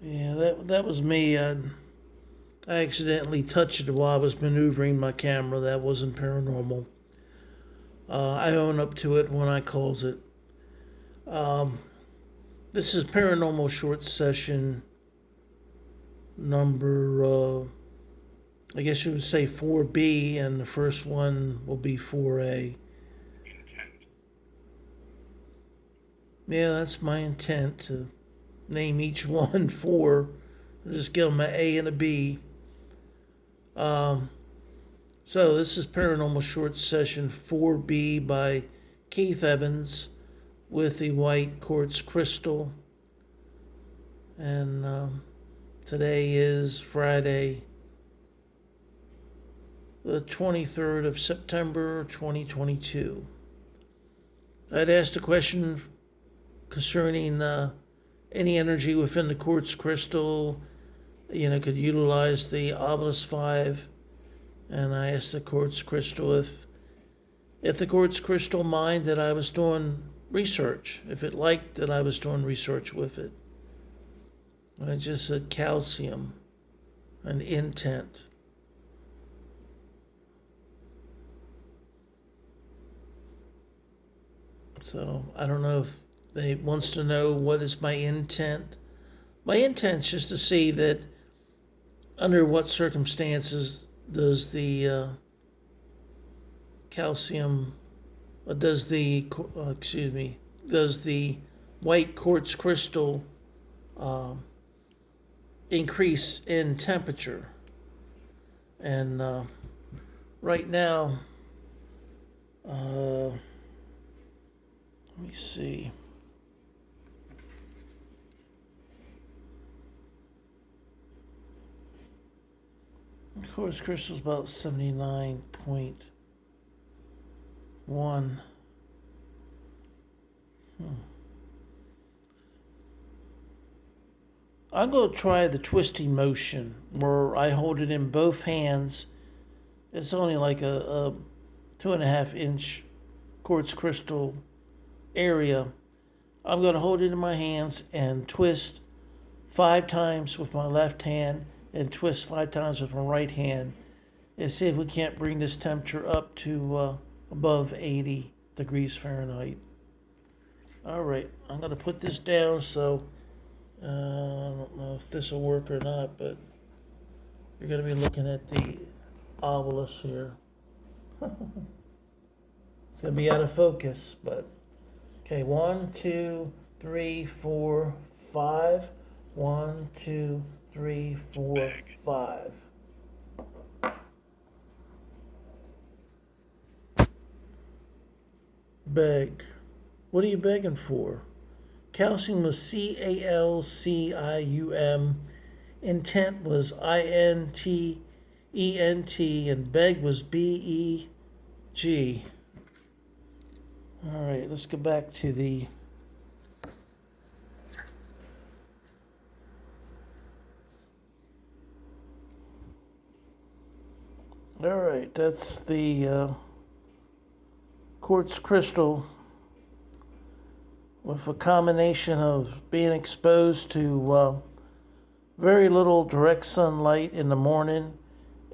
Yeah, that was me. I accidentally touched it while I was maneuvering my camera. That wasn't paranormal. I own up to it when I calls it. Um, this is paranormal short session number. I guess you would say 4B, and the first one will be 4A. Intent. Yeah, that's my intent to name each one 4. Just give them an A and a B. Um, so this is Paranormal Short Session 4B by Keith Evans with the White Quartz Crystal. And today is Friday, the 23rd of September, 2022. I'd asked a question concerning any energy within the quartz crystal, could utilize the Ovilus Vb. And I asked the quartz crystal if the quartz crystal mind that I was doing research, if it liked that I was doing research with it. And it just said calcium and intent. So I don't know if they wants to know what is my intent. My intent is just to see that under what circumstances does the calcium, does the does the white quartz crystal increase in temperature? And right now, let me see. Quartz crystal is about 79.1. I'm going to try the twisting motion where I hold it in both hands. It's only like a 2.5 inch quartz crystal area. I'm going to hold it in my hands and twist 5 times with my left hand and twist 5 times with my right hand and see if we can't bring this temperature up to above 80 degrees Fahrenheit. All right, I'm going to put this down, so I don't know if this will work or not, but you're going to be looking at the Ovilus here. It's going to be out of focus, but okay, 1, 2, 3, 4, 5. 1, 2, 3, 4, 5. Beg. What are you begging for? Calcium was CALCIUM. Intent was INTENT, and beg was BEG. All right, let's go back to the all right, that's the quartz crystal with a combination of being exposed to very little direct sunlight in the morning,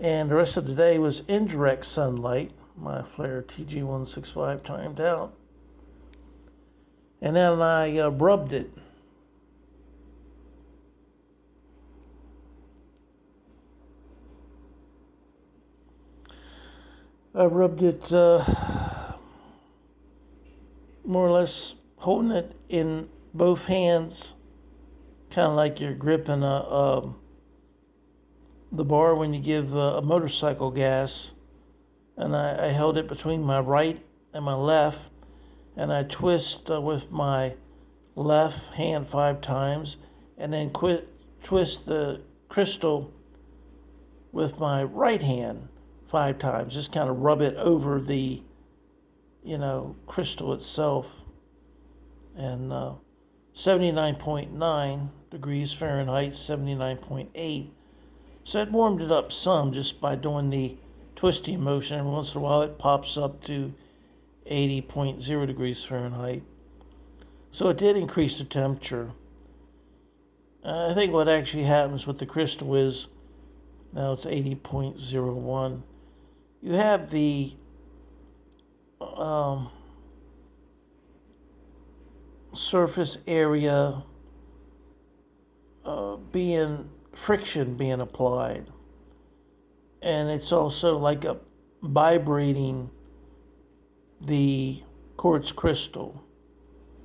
and the rest of the day was indirect sunlight. My FLIR TG165 timed out. And then I rubbed it. I rubbed it more or less holding it in both hands, kind of like you're gripping the bar when you give a motorcycle gas. And I held it between my right and my left, and I twist with my left hand 5 times, and then twist the crystal with my right hand 5 times. Just kind of rub it over the, crystal itself. And 79.9 degrees Fahrenheit, 79.8. So it warmed it up some just by doing the twisting motion. Every once in a while it pops up to 80.0 degrees Fahrenheit. So it did increase the temperature. I think what actually happens with the crystal is, now it's 80.01. You have the um, surface area being friction being applied, and it's also like a vibrating the quartz crystal,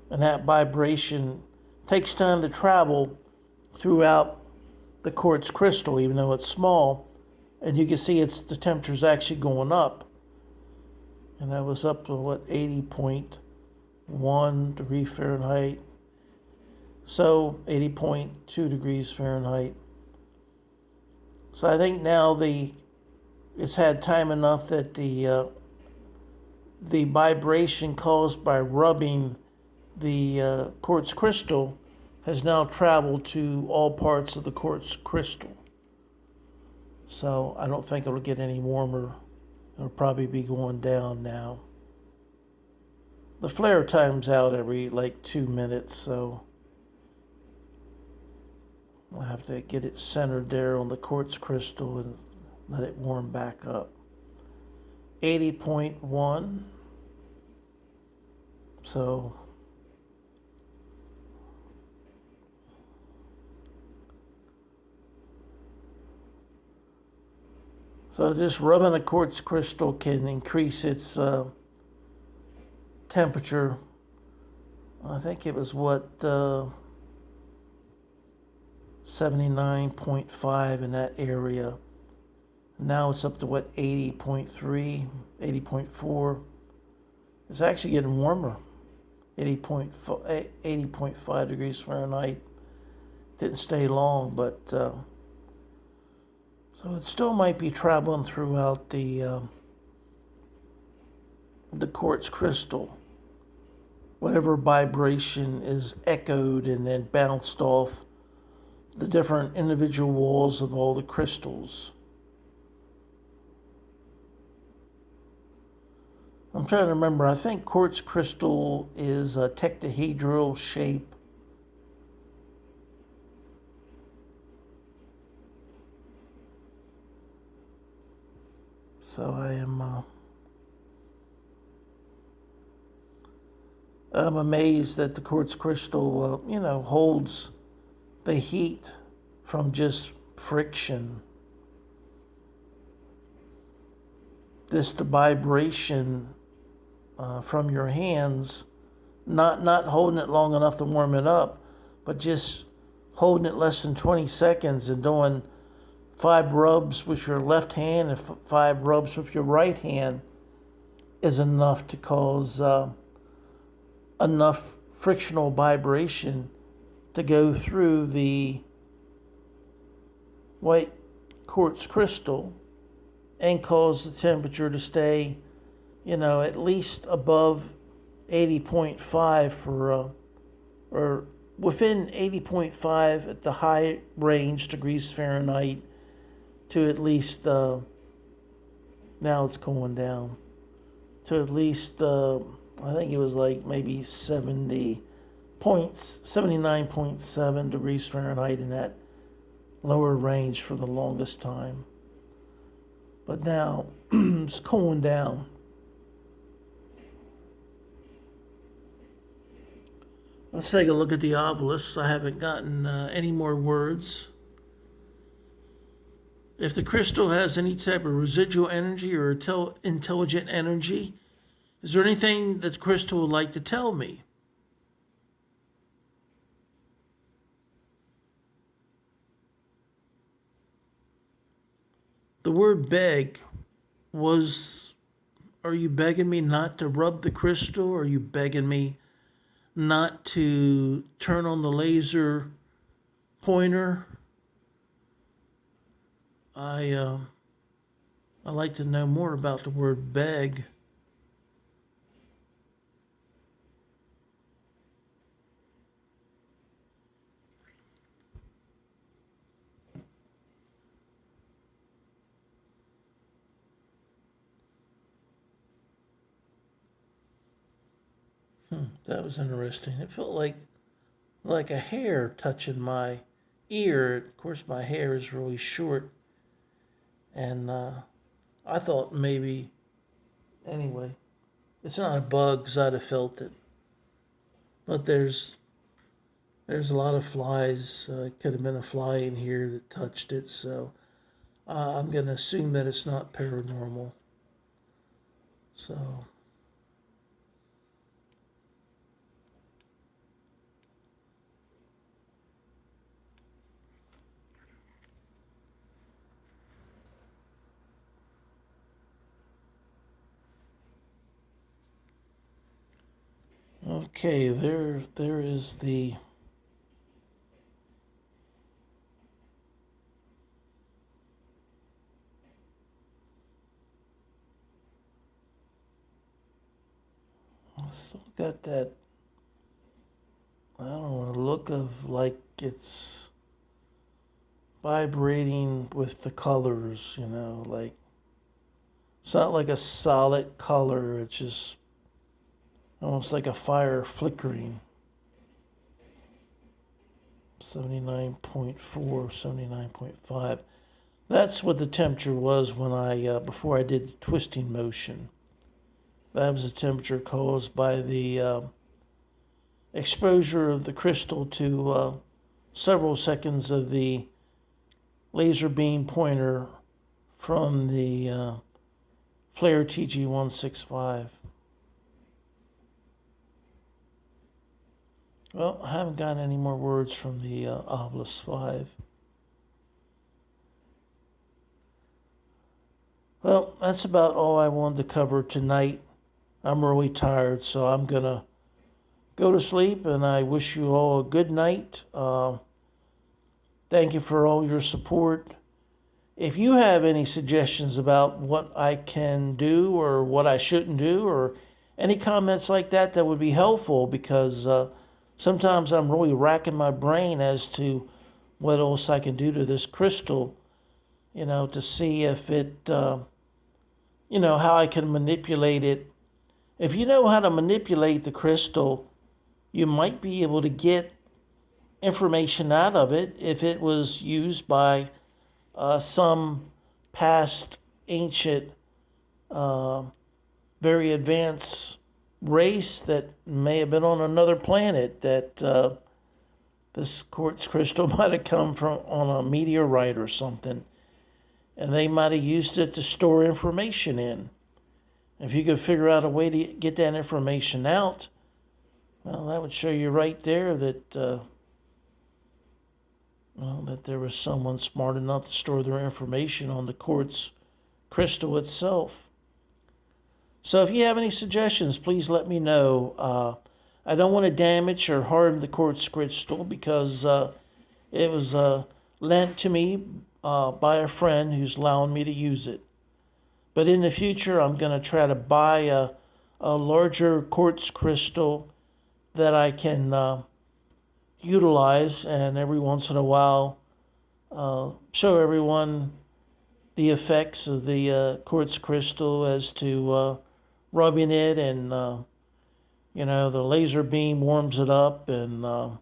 and that vibration takes time to travel throughout the quartz crystal, even though it's small, and you can see the temperature's actually going up, and that was up to what, 80.1 degree Fahrenheit, so 80.2 degrees Fahrenheit. So I think now it's had time enough that the vibration caused by rubbing the quartz crystal has now traveled to all parts of the quartz crystal. So I don't think it'll get any warmer. It'll probably be going down now. The FLIR times out every like 2 minutes, so I'll have to get it centered there on the quartz crystal and let it warm back up. 80.1. So just rubbing a quartz crystal can increase its temperature. I think it was what, 79.5 in that area. Now it's up to what, 80.3, 80.4. It's actually getting warmer. 80.5 degrees Fahrenheit. Didn't stay long, but so it still might be traveling throughout the quartz crystal. Whatever vibration is echoed and then bounced off the different individual walls of all the crystals. I'm trying to remember. I think quartz crystal is a tetrahedral shape. So I'm amazed that the quartz crystal, holds the heat from just friction. The vibration from your hands, not holding it long enough to warm it up, but just holding it less than 20 seconds and doing 5 rubs with your left hand and 5 rubs with your right hand is enough to cause enough frictional vibration to go through the white quartz crystal and cause the temperature to stay, at least above 80.5 or within 80.5 at the high range degrees Fahrenheit to at least, now it's going down, to at least, I think it was like maybe 79.7 degrees Fahrenheit in that lower range for the longest time. But now it's cooling down. Let's take a look at the Ovilus. I haven't gotten any more words. If the crystal has any type of residual energy or intelligent energy, is there anything that the crystal would like to tell me? The word beg are you begging me not to rub the crystal? Or are you begging me not to turn on the laser pointer? I'd like to know more about the word beg. That was interesting. It felt like a hair touching my ear. Of course, my hair is really short, and I thought maybe, anyway, it's not a bug because I'd have felt it. But there's a lot of flies. It could have been a fly in here that touched it, so I'm going to assume that it's not paranormal. So, okay, there is the still got that, I don't know, look of like it's vibrating with the colors, like it's not like a solid color, it's just almost like a fire flickering. 79.4, 79.5. That's what the temperature was when before I did the twisting motion. That was the temperature caused by the exposure of the crystal to several seconds of the laser beam pointer from the FLIR TG165. Well, I haven't gotten any more words from the Ovilus 5. Well, that's about all I wanted to cover tonight. I'm really tired, so I'm going to go to sleep, and I wish you all a good night. Thank you for all your support. If you have any suggestions about what I can do or what I shouldn't do, or any comments like that, that would be helpful, because sometimes I'm really racking my brain as to what else I can do to this crystal, to see if it, how I can manipulate it. If you know how to manipulate the crystal, you might be able to get information out of it if it was used by some past ancient, very advanced race that may have been on another planet, that this quartz crystal might have come from on a meteorite or something, and they might have used it to store information in. If you could figure out a way to get that information out, well, that would show you right there that that there was someone smart enough to store their information on the quartz crystal itself. So if you have any suggestions, please let me know. I don't want to damage or harm the quartz crystal, because it was lent to me by a friend who's allowing me to use it. But in the future, I'm going to try to buy a larger quartz crystal that I can utilize, and every once in a while show everyone the effects of the quartz crystal as to rubbing it, and the laser beam warms it up, and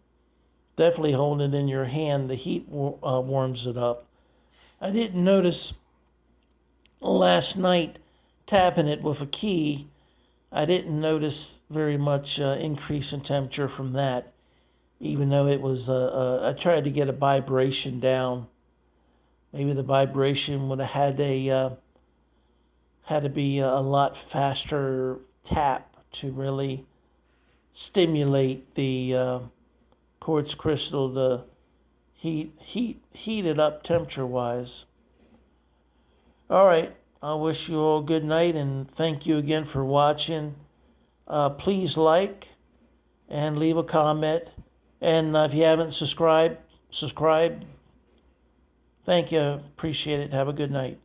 definitely holding it in your hand, the heat warms it up. I didn't notice last night tapping it with a key. I didn't notice very much increase in temperature from that, even though it was, I tried to get a vibration down. Maybe the vibration would have had to be a lot faster tap to really stimulate the quartz crystal to heat it up temperature-wise. All right, I wish you all good night, and thank you again for watching. Please like and leave a comment. And if you haven't subscribed. Thank you. Appreciate it. Have a good night.